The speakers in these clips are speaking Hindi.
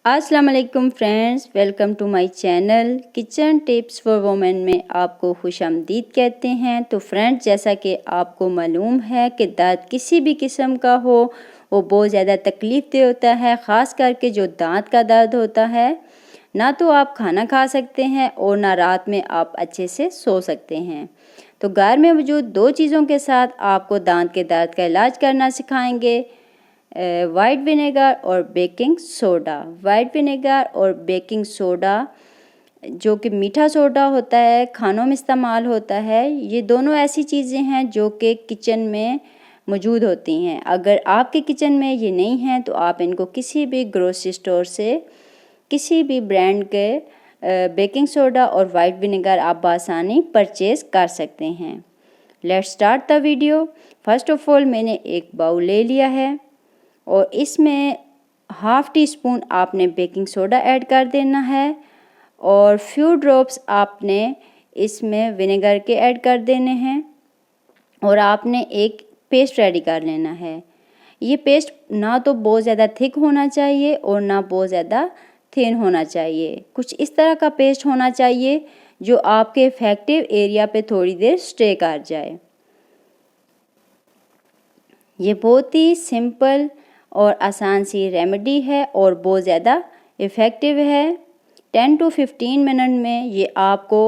अस्सलाम वालेकुम friends, welcome to my channel kitchen tips for women में आपको खुशामदीद कहते हैं। तो फ्रेंड्स, जैसा कि आपको मालूम है कि दर्द किसी भी किस्म का हो वो बहुत ज़्यादा तकलीफ़ दे होता है। ख़ास करके जो दांत का दर्द होता है, ना तो आप खाना खा सकते हैं और ना रात में आप अच्छे से सो सकते हैं। तो घर में मौजूद दो चीज़ों के साथ आपको दांत के दर्द का इलाज करना सिखाएंगे। वाइट विनेगर और बेकिंग सोडा। वाइट विनेगर और बेकिंग सोडा जो कि मीठा सोडा होता है, खानों में इस्तेमाल होता है। ये दोनों ऐसी चीज़ें हैं जो कि किचन में मौजूद होती हैं। अगर आपके किचन में ये नहीं हैं तो आप इनको किसी भी ग्रोसरी स्टोर से किसी भी ब्रांड के बेकिंग सोडा और वाइट विनेगर आप बआसानी परचेज़ कर सकते हैं। Let's start the video. First of all मैंने एक बाउल ले लिया है और इसमें हाफ़ टी स्पून आपने बेकिंग सोडा ऐड कर देना है और फ्यू ड्रॉप्स आपने इसमें विनेगर के ऐड कर देने हैं और आपने एक पेस्ट रेडी कर लेना है। ये पेस्ट ना तो बहुत ज़्यादा थिक होना चाहिए और ना बहुत ज़्यादा थिन होना चाहिए। कुछ इस तरह का पेस्ट होना चाहिए जो आपके इफेक्टिव एरिया पे थोड़ी देर स्टे कर जाए। ये बहुत ही सिंपल और आसान सी रेमेडी है और बहुत ज़्यादा इफ़ेक्टिव है। 10 to 15 मिनट में ये आपको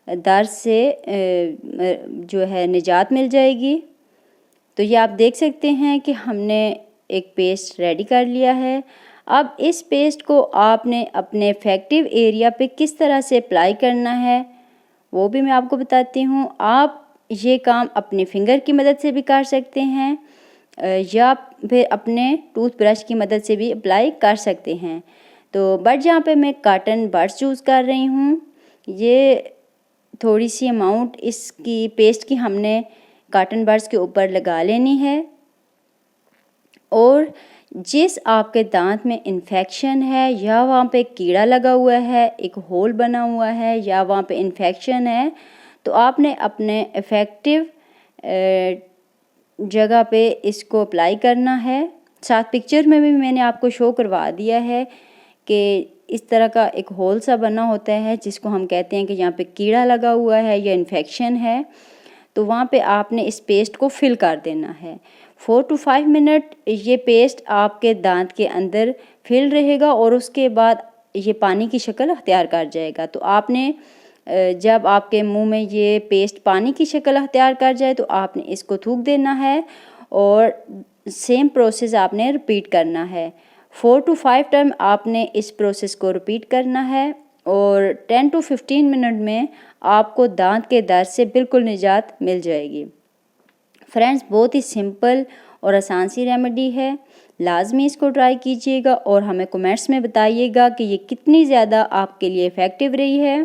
दर्द से जो है निजात मिल जाएगी। तो ये आप देख सकते हैं कि हमने एक पेस्ट रेडी कर लिया है। अब इस पेस्ट को आपने अपने इफेक्टिव एरिया पे किस तरह से अप्लाई करना है वो भी मैं आपको बताती हूँ। आप ये काम अपने फिंगर की मदद से भी कर सकते हैं या फिर अपने टूथब्रश की मदद से भी अप्लाई कर सकते हैं। तो बट यहाँ पे मैं कॉटन बड्स चूज़ कर रही हूँ। ये थोड़ी सी अमाउंट इसकी पेस्ट की हमने कॉटन बड्स के ऊपर लगा लेनी है और जिस आपके दांत में इन्फेक्शन है या वहाँ पे कीड़ा लगा हुआ है, एक होल बना हुआ है या वहाँ पे इन्फेक्शन है, तो आपने अपने इफ़ेक्टिव जगह पे इसको अप्लाई करना है। साथ पिक्चर में भी मैंने आपको शो करवा दिया है कि इस तरह का एक होल सा बना होता है जिसको हम कहते हैं कि यहाँ पे कीड़ा लगा हुआ है या इन्फेक्शन है, तो वहाँ पे आपने इस पेस्ट को फिल कर देना है। 4 to 5 मिनट ये पेस्ट आपके दांत के अंदर फिल रहेगा और उसके बाद ये पानी की शक्ल अख्तियार कर जाएगा। तो आपने जब आपके मुंह में ये पेस्ट पानी की शक्ल अख्तियार कर जाए तो आपने इसको थूक देना है और सेम प्रोसेस आपने रिपीट करना है। 4 to 5 टाइम आपने इस प्रोसेस को रिपीट करना है और 10 to 15 मिनट में आपको दांत के दर्द से बिल्कुल निजात मिल जाएगी। फ्रेंड्स, बहुत ही सिंपल और आसान सी रेमेडी है। लाजमी इसको ट्राई कीजिएगा और हमें कमेंट्स में बताइएगा कि ये कितनी ज़्यादा आपके लिए इफ़ेक्टिव रही है।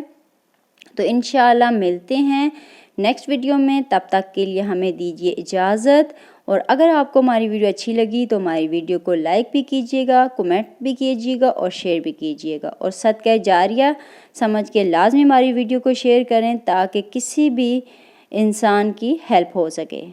तो इंशाल्लाह मिलते हैं नेक्स्ट वीडियो में। तब तक के लिए हमें दीजिए इजाज़त और अगर आपको हमारी वीडियो अच्छी लगी तो हमारी वीडियो को लाइक भी कीजिएगा, कमेंट भी कीजिएगा और शेयर भी कीजिएगा और सदका जारिया समझ के लाजमी हमारी वीडियो को शेयर करें ताकि किसी भी इंसान की हेल्प हो सके।